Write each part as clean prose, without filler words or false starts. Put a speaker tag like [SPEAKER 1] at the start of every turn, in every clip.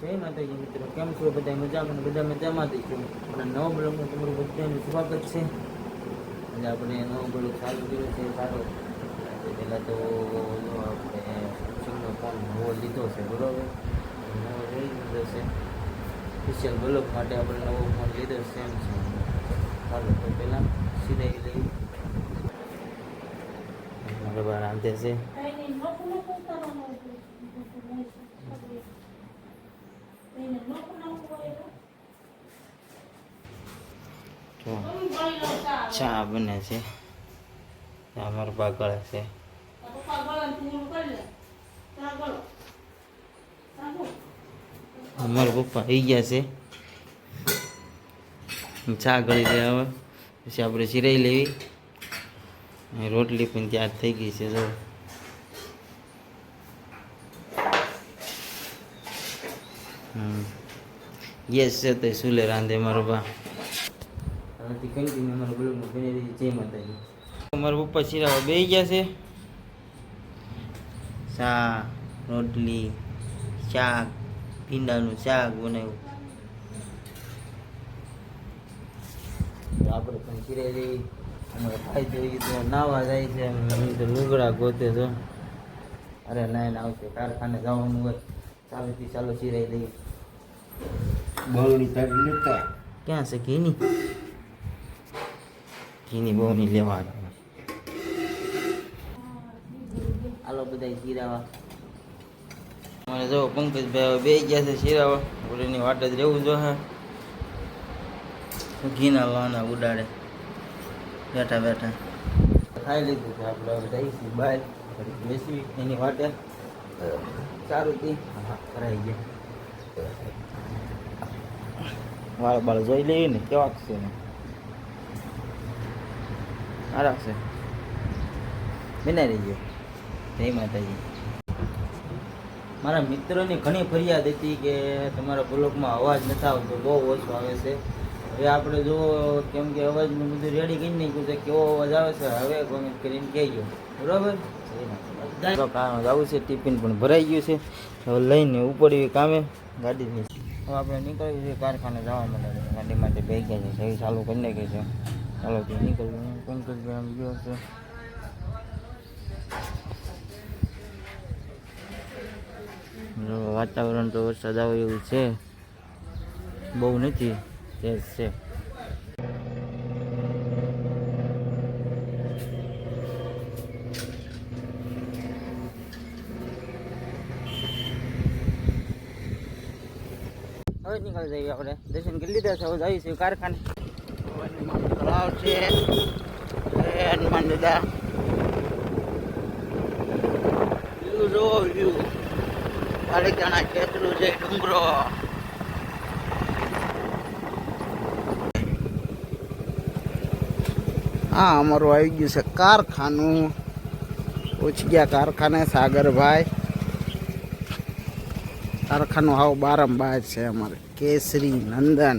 [SPEAKER 1] જય માતાજી મિત્રો, કેમ છો બધા? મજામાં? બધા મજામાં જ છો. આપણા નવા બ્લોગમાં તમારું બધાનું સ્વાગત છે. એટલે આપણે નવો બ્લોગ ચાલુ કર્યો છે સારો. પહેલાં તો આપણે સેમસંગનો ફોન નવો લીધો છે, બરાબર. નવો લઈ લીધો છે સ્પેશિયલ બ્લોગ માટે. આપણે નવો ફોન લીધો છે સેમસંગ. ચાલો તો પહેલાં સીધાઈ લઈ મારે બહાર આંધે છે. ચા બને છે, અમારા બાગળ છે. અમારા પપ્પા આવી ગયા છે, ચા ગળી દે. હવે પછી આપણે સિરાઈ લેવી. રોટલી પણ તૈયાર થઈ ગઈ છે. જો ગેસ છે તો સુલે રાંધે મારો બા. કન્ટિન્યુ અમારા બ્લોગમાં બની રહી. જય માતાજી. અમારા પપ્પા સિરાવા બેસી ગયા છે. ચા, રોટલી, શાક, ભીંડાનું શાક બનાવ્યું. આપણે પણ સિરાઈ લઈ. અમારે ખાઈ જોઈએ તો નાવા જાય છે. તો લુગડા ગોતે છો. અરે નાઈને આવશે, કારખાને જવાનું હોય. ચાલુથી ચાલો સિરાઈ લઈ. બહુની તારી લેતા ક્યાં છે? ઘીની બહુની લેવા હાલો બધા સિરાવા. અમારે જો પંકજભાઈ બે ગયા છે સિરાવા. ઓલીની વાટ જ રહેવું જો. હા, ઘીના વાના ઉડાડે બેઠા બેઠા. ખાઈ લીધું છે આપણે. હવે જઈશું બહાર બેસવી એની વાટે. સારું થી કરાઈ ગયા. વાળ બાળ જોઈ લઈએ ને કેવાક છે ને. સારા છે. બનાવી ગયો. જય માતાજી. મારા મિત્રોની ઘણી ફરિયાદ હતી કે તમારા બ્લોગમાં અવાજ નથી આવતો, બહુ ઓછો આવે છે. હવે આપણે જો કેમ કે અવાજનું બધું રેડી કરી નાખ્યું છે, કેવો અવાજ આવે છે હવે કોમેન્ટ કરીને કહેજો, બરાબર. જવું છે, ટિફિન પણ ભરાઈ ગયું છે. હવે લઈને ઉપડ્યું કામે ગાડીની. હવે આપણે નીકળ્યું છે કારખાને જવા માટે. ગાડી માટે બે ગયા છે, સહી ચાલુ કરી નાખી છે. ચાલો તો નીકળ્યું. પંકજભાઈ આમ ગયો છે. વાતાવરણ તો વરસાદ આવે એવું છે, બહુ નથી, તેજ છે. હવે નીકળી જઈએ આપણે. દર્શન કરી લીધા છે, હવે જઈશું કારખાને. તળાવ છે હનુમાન દાદા. વ્યૂ જો વ્યૂ. પાલિકાના ખેતરું છે, ડુંગરો. હા, અમારું આવી ગયું છે કારખાનું. પહોંચી ગયા કારખાને સાગરભાઈ. કારખાનું હાવ બારંબાર છે અમારે. કેસરી નંદન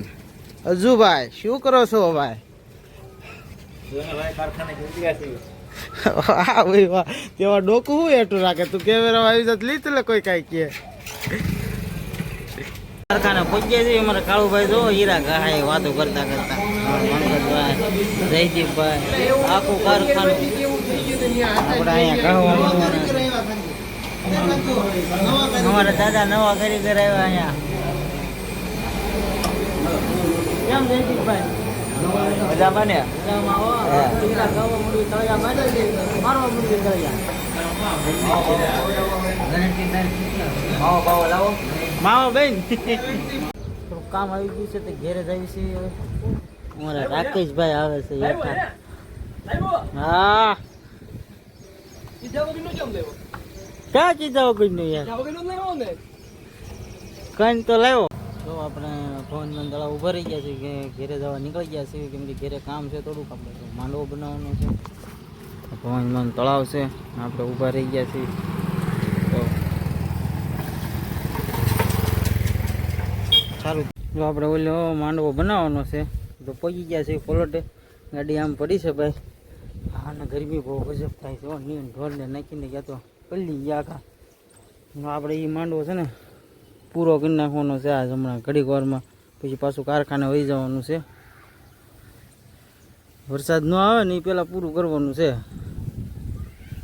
[SPEAKER 1] અજુભાઈ, શું કરો છો ભાઈ? હા ભાઈ વાહ, તેવા ડોકું હું એટલું રાખે. તું કેમેરા આવી જત લીધ લે કોઈ કઈ કે. કારખાને પહોંચ્યા છે અમારે કાળુભાઈ. જો હીરા ગાય વાતો કરતા કરતા. પંકજભાઈ, જયદીપભાઈ, આખું કારખાનું આપણે અહીંયા કહવા. અમારા દાદા નવા કારીગર આવ્યા અહીંયા. કેમ જયદીપભાઈ? મજામાં ને? મારવા મૂડી માવો બેન. થોડું કામ આવી ગયું છે તો ઘેરે જાય છે. અમારા રાકેશભાઈ આવે છે. હા, ક્યાં ચીજા વગર નું યાર? કઈ તો લાવ્યો. તો આપણે પવનમાં તળાવ ઉભા રહી ગયા છે કે ઘેરે જવા નીકળી ગયા છે. કેમ કે ઘેરે કામ છે થોડુંક. આપણે માંડવો બનાવવાનો છે. પવનમાં તળાવ છે, આપણે ઊભા રહી ગયા છીએ. તો સારું, જો આપણે ઓલો માંડવો બનાવવાનો છે તો પહોંચી ગયા છે પલોટે. ગાડી આમ પડી છે ભાઈ. હા ને ગરમી બહુ ગજબ થાય છે. નીણ ઢોરને નાખીને ગયા તો પલ્લી ગયા કા. આપણે એ માંડવો છે ને પૂરો કરી નાખવાનો છે આજ હમણાં ઘડીક વારમાં, પછી પાછું કારખાને વહી જવાનું છે. વરસાદ ન આવે ને એ પહેલાં પૂરું કરવાનું છે.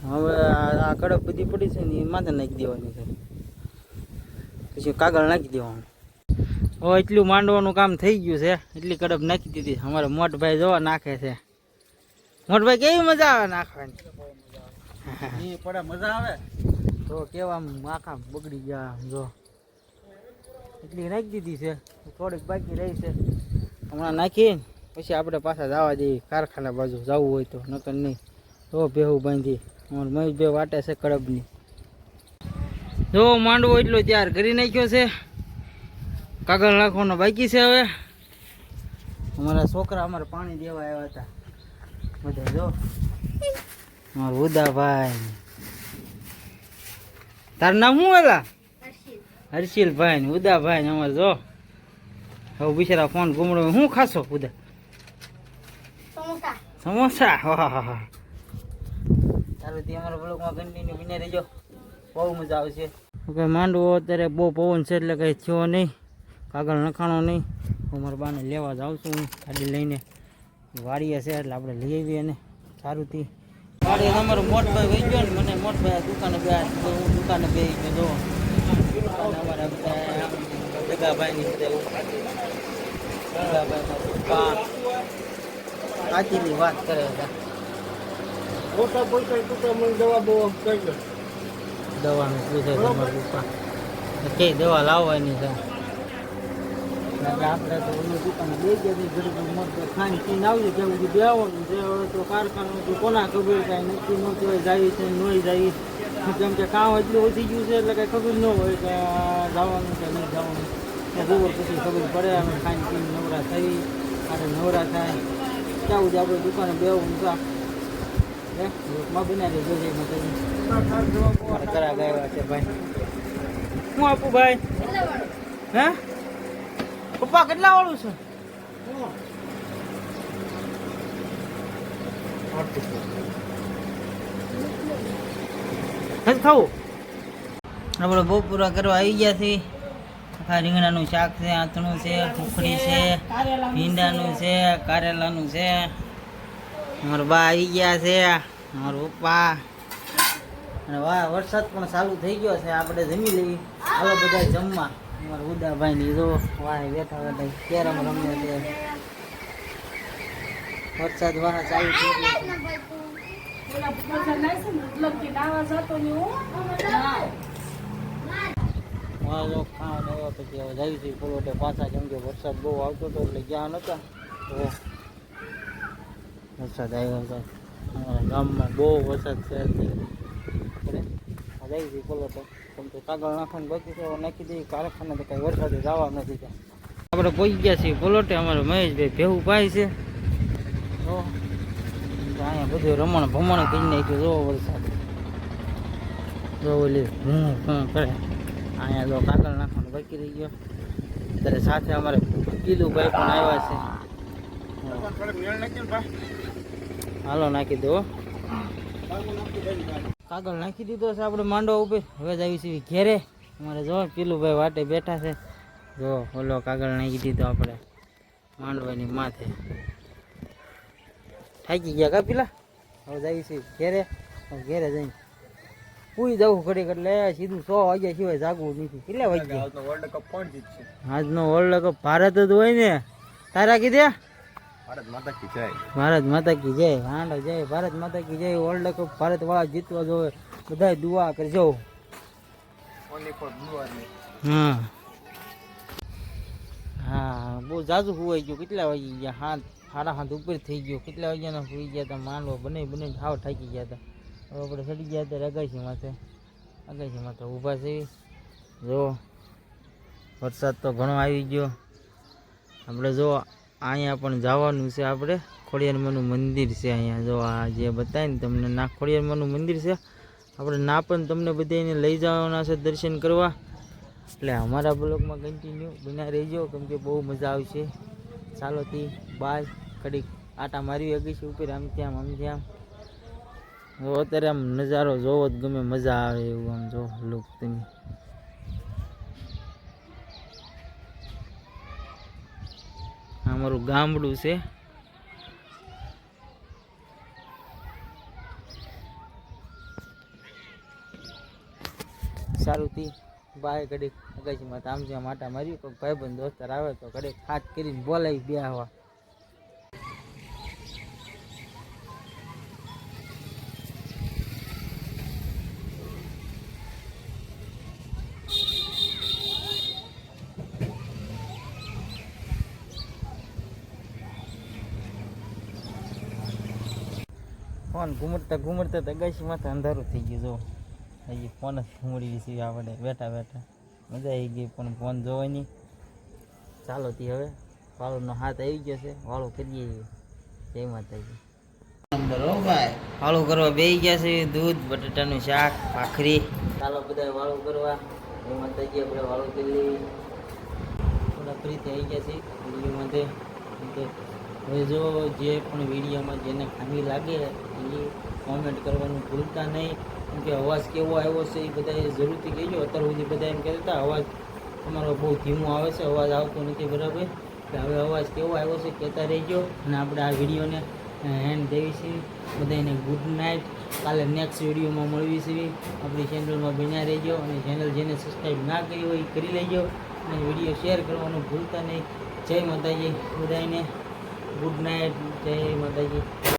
[SPEAKER 1] હવે આ કડક બધી પડી છે ને એ માથે નાખી દેવાની છે, પછી કાગળ નાખી દેવાનું. હવે એટલું માંડવાનું કામ થઈ ગયું છે, એટલી કડક નાખી દીધી. અમારે મોટભાઈ જોવા નાખે છે. મોટભાઈ કેવી મજા આવે નાખવાની?
[SPEAKER 2] પડે મજા આવે
[SPEAKER 1] તો કેવા આખા બગડી ગયા જો, એટલી નાખી દીધી છે, થોડીક બાકી રહી છે. હમણાં નાખી પછી આપણે પાછા જવા દઈએ કારખાના બાજુ જવું હોય તો, નકર નહીં તો ભેહું બાંધી. અમારે મહેશભાઈ વાટે છે કડબની. જો માંડવો એટલો તૈયાર કરી નાખ્યો છે, કાગળ નાખવાનો બાકી છે. હવે અમારા છોકરા અમારે પાણી દેવા આવ્યા હતા બધા. જો અમારા ઉદાભાઈ, તારું નામ શું એલા? હર્ષિલભાઈ ને ઉદાભાઈ અમારે. જો હવે બિચારા ફોન ઘૂમડો. શું ખાશો ઉદા? સમોસા. હા. તારું તે અમારા બ્લોગમાં કન્ટિન્યુ બને રહેજો, બહુ મજા આવશે. ઓકે, માંડવો અત્યારે બહુ પવન છે એટલે કંઈ થયો નહીં, કાગળ નખાણો નહીં. અમારા બાને લેવા જાઉં છું હું ગાડી લઈને. વાડીએ છે એટલે આપણે લઈ આવીએ ને સારુંથી. વાડીએ અમારો મોટભાઈ વહી ગયો ને, મને મોટભાઈ દુકાને ગયા, હું દુકાને બેસી ગયો. જો અમારા બધા ભેગાભાઈની સાચીની વાત કરે હતા.
[SPEAKER 2] મોટા પૈસા ટૂંકા મને દવા બહુ કહી દો.
[SPEAKER 1] દવાનું પૂછે તમારા પપ્પા કઈ દવા લાવવાની છે. એટલે આપણે તો ઓલી દુકાને બે ગયા ઘડી મોટો ખાઈને પીને આવીએ ત્યાં બધું બેવાનું છે. હવે તો કારખાનું કોના ખબર, કાંઈ નક્કી ન કહેવાય જાય છે નહીં જાય, કેમ કે કામ એટલું ઓછી ગયું છે એટલે કાંઈ ખબર ન હોય કે જવાનું કે નહીં જવાનું. ખબર પછી ખબર પડે. અમે ખાઈને પીને નવરા થઈ, આપણે નવરા થાય ત્યાં સુધી આપણે દુકાને બેવું છે. માં બનાવી જોજે કરા ગયા છે ભાઈ. હું આપું ભાઈ? હે પપ્પા કેટલા વાળું છે? ખાવું આપણે બહુ પૂરા કરવા આવી ગયા છીએ. આખા રીંગણાનું શાક છે, આથણું છે, ખુખડી છે, ભીંડાનું છે, કારેલાનું છે. અમારા બા આવી ગયા છે, અમારા પપ્પા. અને વાહ વરસાદ પણ ચાલુ થઈ ગયો છે. આપણે જમી લઈએ. હાલો બધા જમવા. અમારા ઉદાભાઈ ની જો વાહ બેઠા બેઠા કેરમ રમે છે. વરસાદ વાહ ચાલુ થઈ ગયો છે. ખાવા દેવા પછી હવે જઈ છીએ પલોટે પાછા, કેમ કે વરસાદ બહુ આવતો હતો એટલે ગયા નહોતા. તો વરસાદ આવ્યો છે અમારા ગામમાં, બહુ વરસાદ છે. આપણે જઈ છીએ પલોટે, કેમ કે કાગળ નાખવાનું બાકી છે. નાખી દઈએ કારખાને તો કાંઈ વરસાદે જવા નથી ત્યાં. આપણે પહોંચી ગયા છીએ પલોટે. અમારે મહેશભાઈ ભેહું પાય છે. તો અહીંયા બધું રમણ ભમણ કરી નાખ્યું. જો વરસાદ જો ઓલી હું કરે. અહીંયા જો કાગળ નાખવાનું બાકી રહી ગયો. ત્યારે સાથે અમારે કીલુભાઈ પણ આવ્યા છે. હાલો નાખી દો. કાગળ નાખી દીધો છે આપણે માંડવા ઉપર. હવે જ આવી છીએ ઘેરે. અમારે જો પીલુભાઈ વાટે બેઠા છે. જો ઓલો કાગળ નાખી દીધો આપણે માંડવાની માથે. થાકી ગયા કા પેલા. હવે જ આવી છીએ ઘેરે. ઘેરે જઈને પૂરી જવું ઘડીક એટલે સીધું 100 વાગ્યા સિવાય જાગવું નથી. કેટલા વાગ્યા?
[SPEAKER 2] વર્લ્ડ કપ કોણ જીતશે?
[SPEAKER 1] આજનો વર્લ્ડ કપ ભારત જ હોય ને. તારા કીધે
[SPEAKER 2] ભારત માતા કી જય.
[SPEAKER 1] ભારત માતા કી જય. હાંડો જય ભારત માતા કી જય. વર્લ્ડ કપ ભારત વાળા જીતવા જોવે. બધા દુઆ કરજો.
[SPEAKER 2] Only for blue army.
[SPEAKER 1] હા બહુ જાજુ હોવાઈ ગયું. કેટલા વાગી ગયા? 7:30 ઉપર થઈ ગયો. કેટલા વાગ્યાના સુઈ ગયા હતા? માંડવો બને હાવ થાકી ગયા હતા. હવે આપણે ચડી ગયા હતા અગાશી માથે ઊભા છે. જો વરસાદ તો ઘણો આવી ગયો. આપણે જો અહીંયા પણ જવાનું છે. આપણે ખોડિયારમાંનું મંદિર છે અહીંયા. જો આ જે બતાવે ને તમને ના ખોડિયારમાંનું મંદિર છે. આપણે ના પણ તમને બધાને લઈ જવાના છે દર્શન કરવા. એટલે અમારા બ્લોગમાં કન્ટિન્યુ બના રહેજો, કેમ કે બહુ મજા આવશે. ચાલોથી બાય કડીક આટા મારી અગાશી ઉપર આમ ત્યાં. અત્યારે આમ નજારો જોવો જ ગમે, મજા આવે એવું. આમ જો લુક તમે અમારું ગામડું છે. સારું થી બાય ઘડીક અગાશીમાં તામઝામ આટા મારી કોઈ ભાઈબંધ દોસ્તાર આવે તો ઘડીક હાથ કરીને બોલાવી બે આવા. ફોન ઘૂમડતા ઘૂમડતા અગાશીમાં અંધારું થઈ ગયું. જો હજી ફોન જ ઘૂમડી છે આપણે બેઠા બેઠા મજા આવી ગઈ પણ ફોન જોવાની. ચાલો તી હવે વાળુનો હાથ આવી ગયો છે, વાળું કરીએ. જય માતાજી. વાળું કરવા બેસી ગયા છે. દૂધ બટાટાનું શાક ભાખરી. ચાલો બધા વાળું કરવા. જય માતાજી. આપણે વાળું કરી લઈએ. થોડા ફ્રી થઈ ગયા છે વિડીયોમાંથી. હવે જો જે પણ વિડીયોમાં જેને ખામી લાગે એ કોમેન્ટ કરવાનું ભૂલતા નહીં. કેમ કે અવાજ કેવો આવ્યો છે એ બધા જરૂરથી કહેજો. અત્યાર સુધી બધા એમ કહેતા હતા અવાજ તમારો બહુ ધીમો આવે છે, અવાજ આવતો નથી બરાબર. એટલે હવે અવાજ કેવો આવ્યો છે કહેતા રહેજો. અને આપણે આ વિડીયોને હેન્ડ દેવી છે. બધાને ગુડ નાઇટ. કાલે નેક્સ્ટ વિડીયોમાં મળવી છે. આપણી ચેનલમાં બન્યા રહેજો. અને ચેનલ જેને સબસ્ક્રાઈબ ના કરી હોય એ કરી લેજો. અને વિડીયો શેર કરવાનું ભૂલતા નહીં. જય માતાજી. બધાને ગુડ નાઇટ. જય માતાજી.